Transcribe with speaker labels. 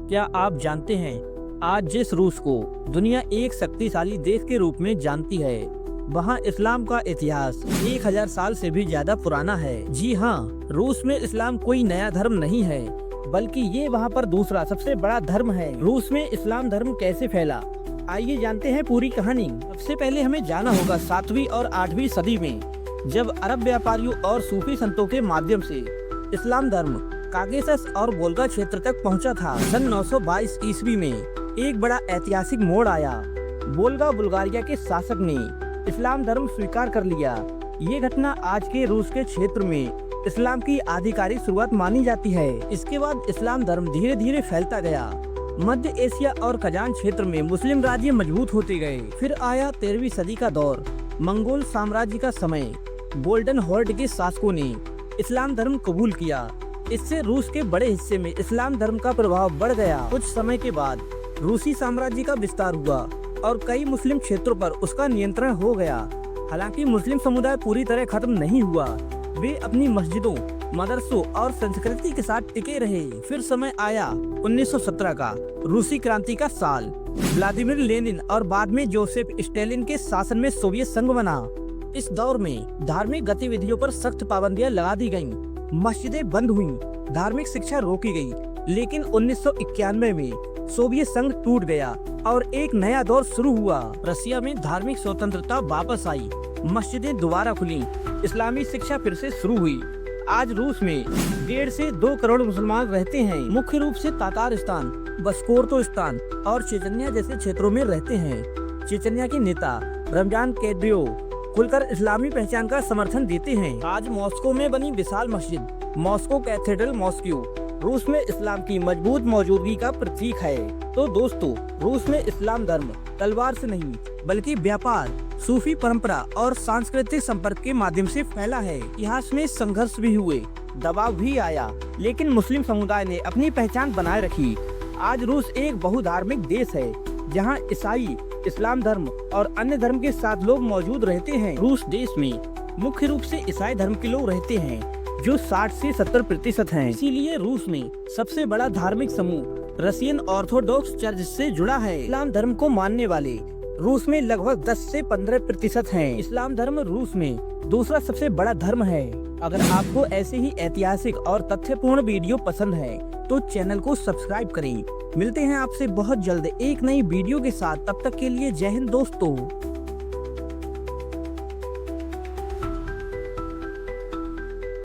Speaker 1: क्या आप जानते हैं आज जिस रूस को दुनिया एक शक्तिशाली देश के रूप में जानती है, वहाँ इस्लाम का इतिहास 1000 साल से भी ज्यादा पुराना है। जी हाँ, रूस में इस्लाम कोई नया धर्म नहीं है, बल्कि ये वहाँ पर दूसरा सबसे बड़ा धर्म है। रूस में इस्लाम धर्म कैसे फैला, आइए जानते हैं पूरी कहानी। सबसे पहले हमें जाना होगा 7वीं और 8वीं सदी में, जब अरब व्यापारियों और सूफी संतों के माध्यम से इस्लाम धर्म काकेशस और वोल्गा क्षेत्र तक पहुंचा था। सन 922 ईस्वी में एक बड़ा ऐतिहासिक मोड़ आया। वोल्गा बुल्गारिया के शासक ने इस्लाम धर्म स्वीकार कर लिया। ये घटना आज के रूस के क्षेत्र में इस्लाम की आधिकारिक शुरुआत मानी जाती है। इसके बाद इस्लाम धर्म धीरे धीरे फैलता गया। मध्य एशिया और कजान क्षेत्र में मुस्लिम राज्य मजबूत होते गए। फिर आया 13वीं सदी का दौर, मंगोल साम्राज्य का समय। गोल्डन हॉर्ड के शासकों ने इस्लाम धर्म कबूल किया। इससे रूस के बड़े हिस्से में इस्लाम धर्म का प्रभाव बढ़ गया। कुछ समय के बाद रूसी साम्राज्य का विस्तार हुआ और कई मुस्लिम क्षेत्रों पर उसका नियंत्रण हो गया। हालांकि मुस्लिम समुदाय पूरी तरह खत्म नहीं हुआ, वे अपनी मस्जिदों, मदरसों और संस्कृति के साथ टिके रहे। फिर समय आया 1917 का, रूसी क्रांति का साल। व्लादिमीर लेनिन और बाद में जोसेफ स्टालिन के शासन में सोवियत संघ बना। इस दौर में धार्मिक गतिविधियों पर सख्त पाबंदियां लगा दी गयी, मस्जिदें बंद हुईं, धार्मिक शिक्षा रोकी गई। लेकिन 1991 में सोवियत संघ टूट गया और एक नया दौर शुरू हुआ। रसिया में धार्मिक स्वतंत्रता वापस आई, मस्जिदें दोबारा खुली, इस्लामी शिक्षा फिर से शुरू हुई। आज रूस में 1.5 से 2 करोड़ मुसलमान रहते हैं। मुख्य रूप से तातारिस्तान, बशकोर्तोस्तान और चेचन्या जैसे क्षेत्रों में रहते हैं। चेचन्या के नेता रमजान कैड्रियोव खुलकर इस्लामी पहचान का समर्थन देते हैं। आज मॉस्को में बनी विशाल मस्जिद, मॉस्को कैथेड्रल मॉस्क्यू, रूस में इस्लाम की मजबूत मौजूदगी का प्रतीक है। तो दोस्तों, रूस में इस्लाम धर्म तलवार से नहीं, बल्कि व्यापार, सूफी परंपरा और सांस्कृतिक संपर्क के माध्यम से फैला है। इतिहास में संघर्ष भी हुए, दबाव भी आया, लेकिन मुस्लिम समुदाय ने अपनी पहचान बनाए रखी। आज रूस एक बहुधार्मिक देश है, जहाँ ईसाई, इस्लाम धर्म और अन्य धर्म के साथ लोग मौजूद रहते हैं। रूस देश में मुख्य रूप से ईसाई धर्म के लोग रहते हैं, जो 60 से 70% हैं। इसीलिए रूस में सबसे बड़ा धार्मिक समूह रशियन ऑर्थोडॉक्स चर्च से जुड़ा है। इस्लाम धर्म को मानने वाले रूस में लगभग 10 से 15% हैं। इस्लाम धर्म रूस में दूसरा सबसे बड़ा धर्म है। अगर आपको ऐसे ही ऐतिहासिक और तथ्यपूर्ण वीडियो पसंद है तो चैनल को सब्सक्राइब करें। मिलते हैं आपसे बहुत जल्द एक नई वीडियो के साथ। तब तक के लिए जय हिंद दोस्तों।